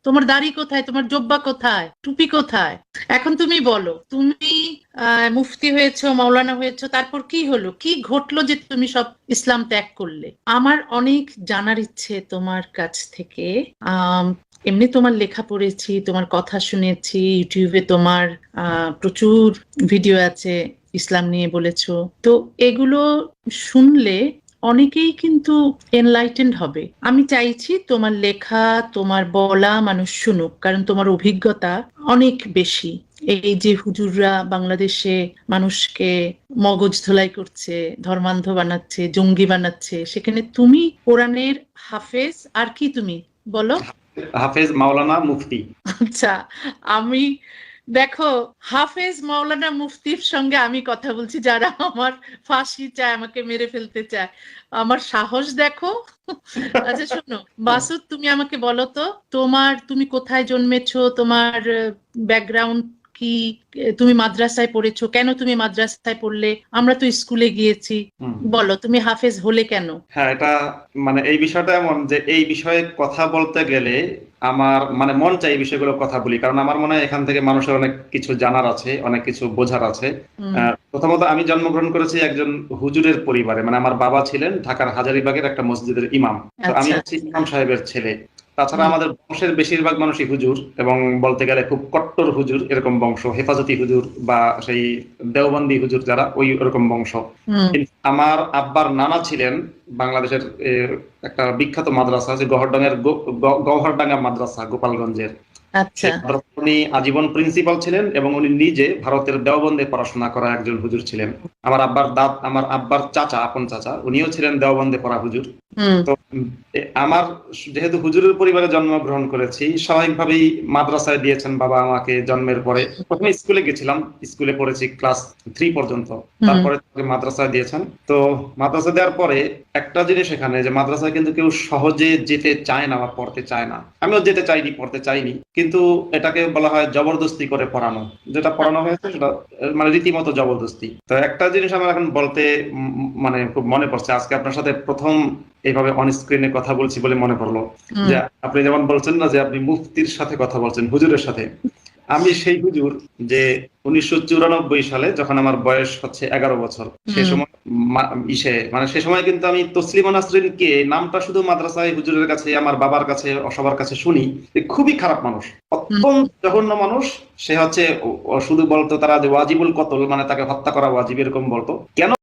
তোমার দাড়ি কোথায়, তোমার জোব্বা কোথায়, টুপি কোথায়? এখন তুমি বলো, তুমি মুফতি হয়েছো, মাওলানা হয়েছো, তারপর কি হলো, কি ঘটলো যে তুমি সব ইসলাম ত্যাগ করলে? আমার অনেক জানার ইচ্ছে তোমার কাছ থেকে। আম, এমনি তোমার লেখা পড়েছি, তোমার কথা শুনেছি, ইউটিউবে তোমার প্রচুর ভিডিও আছে ইসলাম নিয়ে বলেছো। তো এগুলো শুনলে অনেকেই কিন্তু এনলাইটেন্ড হবে। আমি চাইছি তোমার লেখা, তোমার বলা মানুষ শুনুক, কারণ তোমার অভিজ্ঞতা অনেক বেশি। এই যে হুজুররা বাংলাদেশে মানুষকে মগজ ধোলাই করছে, ধর্মান্ধ বানাচ্ছে, জঙ্গি বানাচ্ছে, সেখানে তুমি কোরআনের হাফেজ, আর কি তুমি বলো? হাফেজ, মাওলানা, মুফতি। আচ্ছা, আমি, দেখো, হাফেজ মাওলানা মুফতির সঙ্গে আমি কথা বলছি যারা আমার ফাঁসি চায়, আমাকে মেরে ফেলতে চায়। আমার সাহস দেখো। আচ্ছা শোনো মাসুদ, তুমি আমাকে বলো তো, তুমি কোথায় জন্মেছো, তোমার ব্যাকগ্রাউন্ড কি, তুমি মাদ্রাসায় পড়েছো, কেন তুমি মাদ্রাসায় পড়লে? আমরা তো স্কুলে গিয়েছি। হুম। বলো তুমি হাফেজ হলে কেন? হ্যাঁ, এটা মানে এই বিষয়টা এমন যে এই বিষয়ে কথা বলতে গেলে আমার মানে মন চাই এই বিষয়গুলো কথা বলি, কারণ আমার মনে হয় এখান থেকে মানুষের অনেক কিছু জানার আছে, অনেক কিছু বোঝার আছে। হুম। প্রথমত আমি জন্মগ্রহণ করেছি একজন হুজুরের পরিবারে, মানে আমার বাবা ছিলেন ঢাকার হাজারীবাগের একটা মসজিদের ইমাম। তো আমি আচ্ছা। হচ্ছি ইমাম সাহেবের ছেলে। তাছাড়া হুম। আমাদের বংশের বেশিরভাগ মানুষই হুজুর, এবং বলতে গেলে খুব কট্টর হুজুর এরকম বংশ, হেফাজতি হুজুর বা সেই দেওবন্দি হুজুর যারা, ওই ওরকম বংশ। হুম। কিন্তু আমার আব্বার নানা ছিলেন বাংলাদেশের একটা বিখ্যাত মাদ্রাসা আছে গওহরডাঙ্গার গওহরডাঙ্গা মাদ্রাসা, গোপালগঞ্জের। আচ্ছা। সেই মাদ্রাসার উনি আজীবন প্রিন্সিপাল ছিলেন, এবং উনি নিজে ভারতের দেওবন্দে পড়াশোনা করা একজন হুজুর ছিলেন। আমার আব্বার চাচা, আপন চাচা, উনিও ছিলেন দেওবন্দে পড়া হুজুর। হুম। তো আমার যেহেতু হুজুরের পরিবারে জন্মগ্রহণ করেছি, স্বাভাবিকভাবেই মাদ্রাসায় দিয়েছেন বাবা আমাকে জন্মের পরে। প্রথমে স্কুলে গেছিলাম, স্কুলে পড়েছি ক্লাস 3 পর্যন্ত। হুম। তারপরে তাকে মাদ্রাসায় দিয়েছেন। তো মাদ্রাসা দেওয়ার পরে একটা জিনিস এখানে, যে মাদ্রাসায় কিন্তু কেউ সহজে যেতে চায় না বা পড়তে চায় না। আমিও যেতে চাইনি, পড়তে চাইনি, কিন্তু এটাকে বলা হয় জবরদস্তি করে পড়ানো। যেটা পড়ানো হয়েছে সেটা মানে রীতিমতো জবরদস্তি। তো একটা জিনিস আমার এখন বলতে মানে খুব মনে পড়ছে, আজকে আপনার সাথে প্রথম এইভাবে অন স্ক্রিনে কথা বলছি বলে মনে পড়লো। হুম। যে আপনি যেমন বলছেন না যে আপনি মুফতির সাথে কথা বলছেন, হুজুরের সাথে। আমি সেই হুজুর যে 1994 সালে, যখন আমার বয়স হচ্ছে 11 বছর, সে হুম। সময় মানে সে সময় কিন্তু আমি তসলিমা নাসরিন কে নামটা শুধু মাদ্রাসায় হুজুরের কাছে, আমার বাবার কাছে, সবার কাছে শুনি। খুবই খারাপ মানুষ, হুম। অত্যন্ত জঘন্য মানুষ। সে হচ্ছে ও শুধু বলতো তারা যে ওয়াজিবুল কতল, মানে তাকে হত্যা করা ওয়াজিব, এরকম বলতো। কেন